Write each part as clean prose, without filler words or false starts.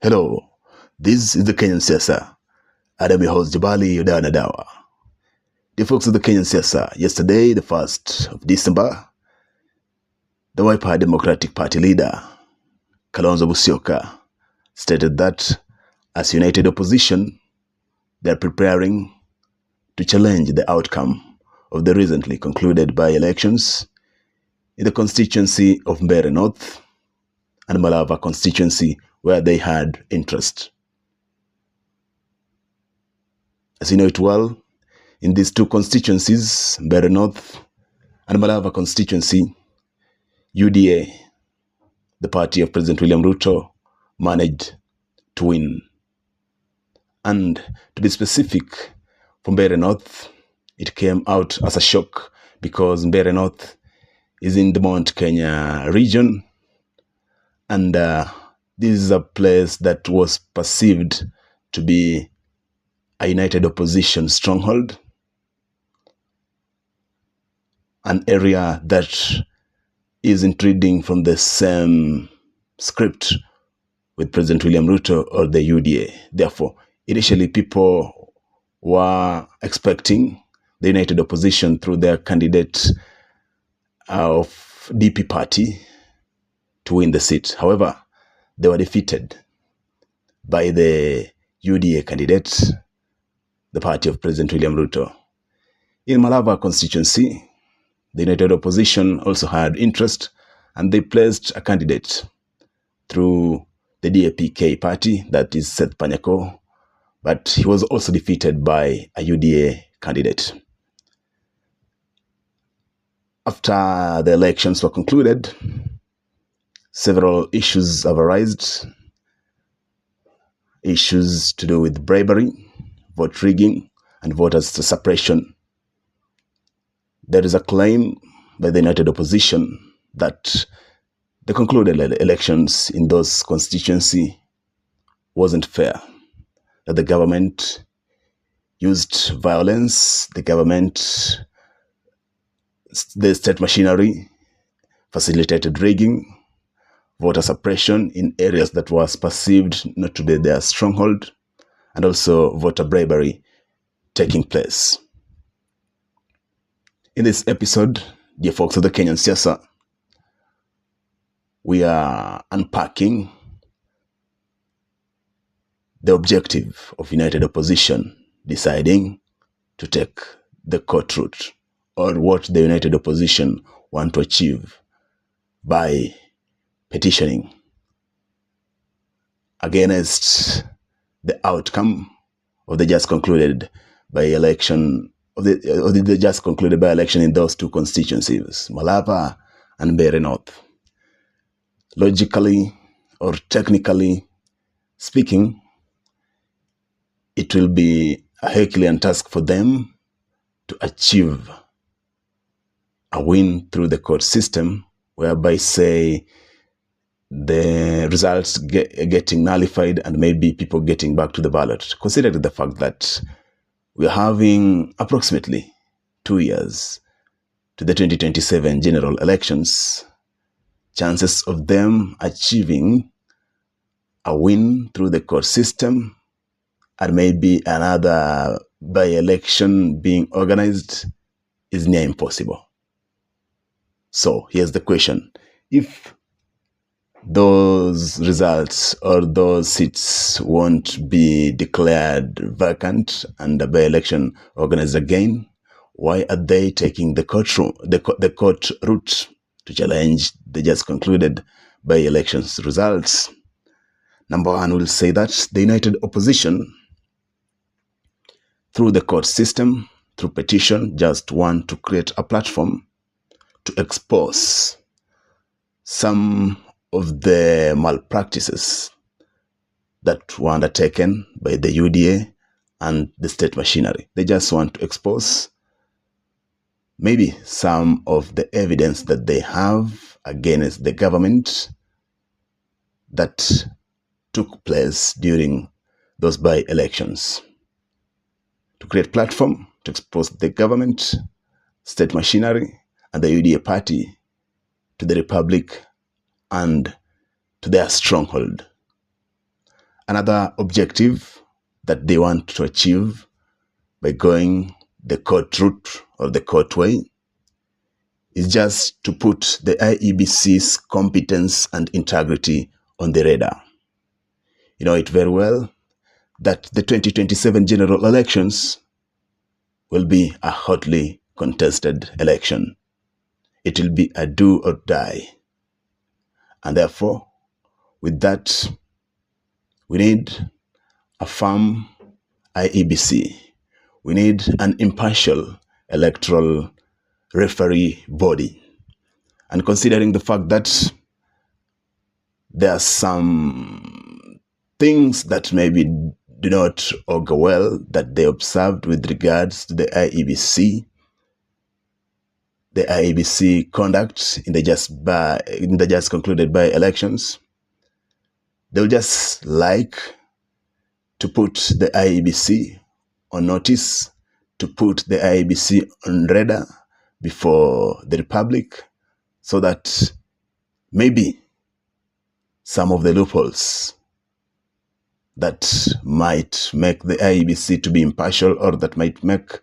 Hello, this is the Kenyan Siasa. I'm your host Jabali Udana Dawa. The folks of the Kenyan Siasa, yesterday, the 1st of December, the Wiper Democratic Party leader, Kalonzo Musyoka, stated that as united opposition, they are preparing to challenge the outcome of the recently concluded by-elections in the constituency of Mbeere North and Malava constituency where they had interest. As you know it well, in these two constituencies, Mbeere North and Malava constituency, UDA, the party of President William Ruto, managed to win. And to be specific, for Mbeere North, it came out as a shock because Mbeere North is in the Mount Kenya region, and this is a place that was perceived to be a united opposition stronghold, an area that is intriguing from the same script with President William Ruto or the UDA. Therefore, initially people were expecting the united opposition through their candidate of DP party to win the seat. However, they were defeated by the UDA candidate, the party of President William Ruto. In Malava constituency, the united opposition also had interest, and they placed a candidate through the DAPK party, that is Seth Panyako, but he was also defeated by a UDA candidate. After the elections were concluded, several issues have arisen. Issues to do with bribery, vote rigging, and voter suppression. There is a claim by the united opposition that the concluded elections in those constituencies wasn't fair, that the government used violence, the state machinery facilitated rigging, voter suppression in areas that was perceived not to be their stronghold, and also voter bribery taking place. In this episode, dear folks of the Kenyan Siasa, we are unpacking the objective of united opposition deciding to take the court route, or what the united opposition want to achieve by petitioning against the outcome of the just concluded by-election the just concluded by-election in those two constituencies, Malava and Mbeere North. Logically or technically speaking, it will be a Herculean task for them to achieve a win through the court system, whereby, say, the results getting nullified and maybe people getting back to the ballot, considering the fact that we are having approximately 2 years to the 2027 general elections. Chances of them achieving a win through the court system and maybe another by-election being organized is near impossible. So here's the question. If those results or those seats won't be declared vacant and the by-election organized again, why are they taking the court route to challenge the just concluded by-elections results? Number one, will say that the united opposition, through the court system, through petition, just want to create a platform to expose some of the malpractices that were undertaken by the UDA and the state machinery. They just want to expose maybe some of the evidence that they have against the government that took place during those by-elections. To create platform to expose the government, state machinery, and the UDA party to the republic and to their stronghold. Another objective that they want to achieve by going the court route or the court way is just to put the IEBC's competence and integrity on the radar. You know it very well that the 2027 general elections will be a hotly contested election. It will be a do or die. And therefore, with that, we need a firm IEBC. We need an impartial electoral referee body. And considering the fact that there are some things that maybe do not augur well that they observed with regards to the IEBC conduct in the just concluded by elections, they'll just like to put the IEBC on notice, to put the IEBC on radar before the Republic, so that maybe some of the loopholes that might make the IEBC to be impartial or that might make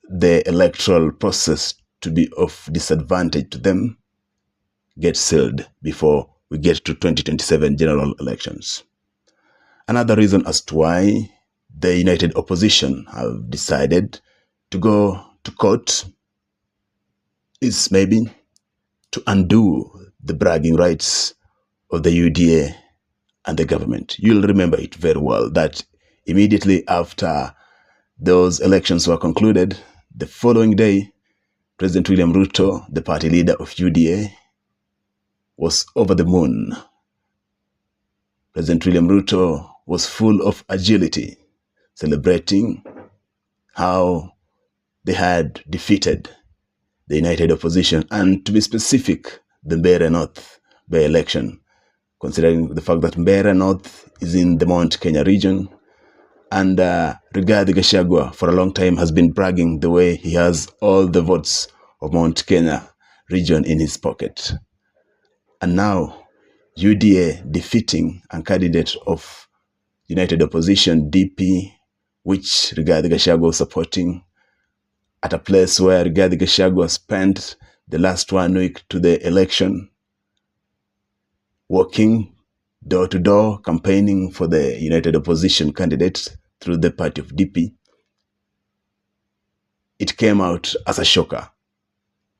the electoral process to be of disadvantage to them get sealed before we get to 2027 general elections. Another reason as to why the United Opposition have decided to go to court is maybe to undo the bragging rights of the UDA and the government. You'll remember it very well that immediately after those elections were concluded, the following day, President William Ruto, the party leader of UDA, was over the moon. President William Ruto was full of agility, celebrating how they had defeated the United Opposition, and to be specific, the Mbeere North by-election, considering the fact that Mbeere North is in the Mount Kenya region, and Rigathi Gachagua for a long time has been bragging the way he has all the votes of Mount Kenya region in his pocket. And now UDA defeating a candidate of United Opposition, DP, which Rigathi Gachagua was supporting, at a place where Rigathi Gachagua spent the last 1 week to the election, walking door to door, campaigning for the United Opposition candidate through the party of DP. It came out as a shocker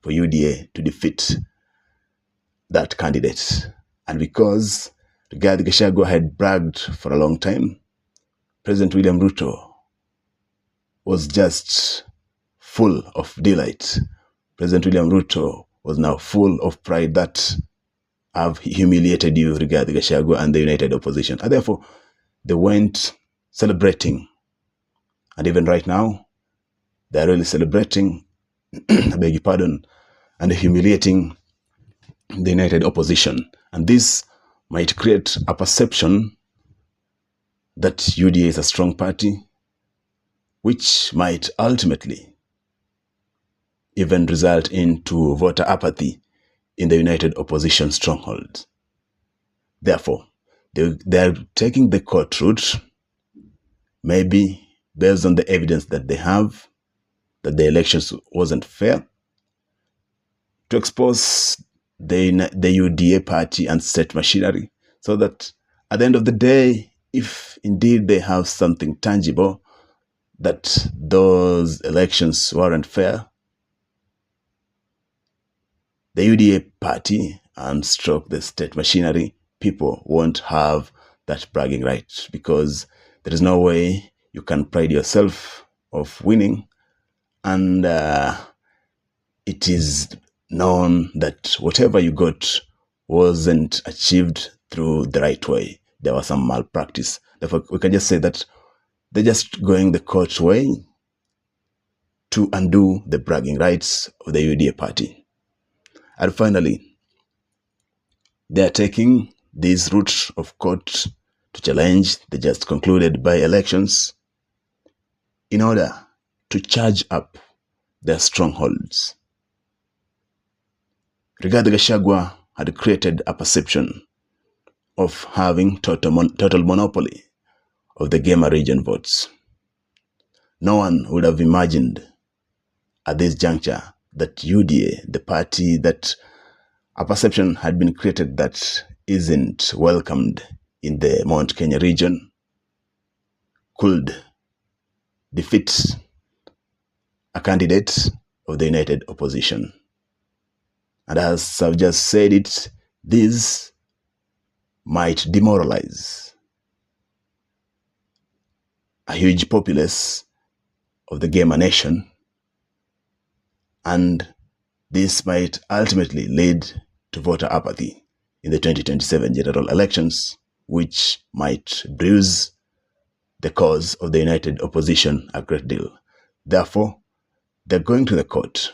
for UDA to defeat that candidate. And because Rigathi Gachagua had bragged for a long time, President William Ruto was just full of delight. President William Ruto was now full of pride that I've humiliated you, Rigathi Gachagua and the United Opposition. And therefore, they went celebrating. And even right now, they're really celebrating, I beg your pardon, and humiliating the United Opposition. And this might create a perception that UDA is a strong party, which might ultimately even result into voter apathy in the United Opposition stronghold. Therefore, they're taking the court route, maybe based on the evidence that they have, that the elections wasn't fair, to expose the UDA party and state machinery, so that at the end of the day, if indeed they have something tangible that those elections weren't fair, the UDA party and stroke the state machinery, people won't have that bragging right, because there is no way you can pride yourself of winning, and it is known that whatever you got wasn't achieved through the right way. There was some malpractice. Therefore, we can just say that they're just going the court way to undo the bragging rights of the UDA party. And finally, they are taking this route of court to challenge the just concluded by-elections in order to charge up their strongholds. Rigathi Gachagua had created a perception of having total monopoly of the Gema region votes. No one would have imagined at this juncture that UDA, the party that a perception had been created that isn't welcomed in the Mount Kenya region, could defeat a candidate of the United Opposition. And as I've just said it, this might demoralize a huge populace of the Gema nation, and this might ultimately lead to voter apathy in the 2027 general elections, which might bruise the cause of the United Opposition a great deal. Therefore, they're going to the court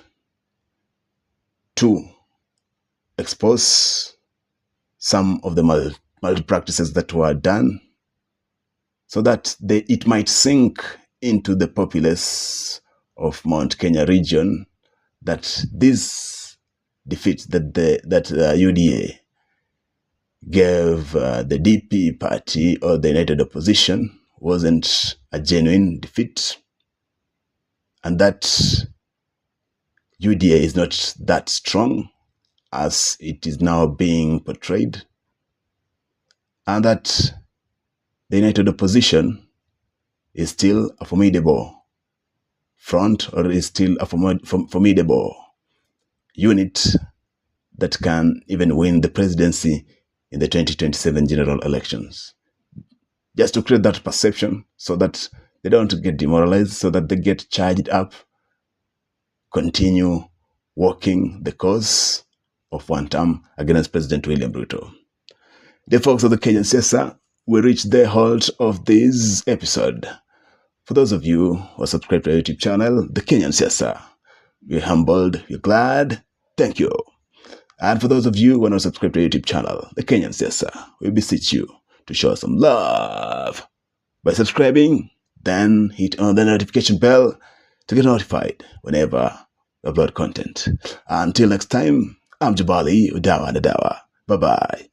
to expose some of the malpractices that were done so that it might sink into the populace of Mount Kenya region that this defeat that UDA gave the DP party or the United Opposition wasn't a genuine defeat, and that UDA is not that strong as it is now being portrayed, and that the United Opposition is still a formidable front, or is still a formidable unit that can even win the presidency in the 2027 general elections. Just to create that perception so that they don't get demoralized, so that they get charged up, continue walking the cause of one term against President William Ruto. The folks of the Kenyan Siasa, we reach the halt of this episode. For those of you who are subscribed to our YouTube channel, the Kenyan Siasa, we're humbled, we're glad, thank you. And for those of you who are not subscribed to our YouTube channel, the Kenyan Siasa, we beseech you to show some love by subscribing, then hit on the notification bell to get notified whenever we upload content. Until next time, I'm Jabali Udawa Nadawa. Bye-bye.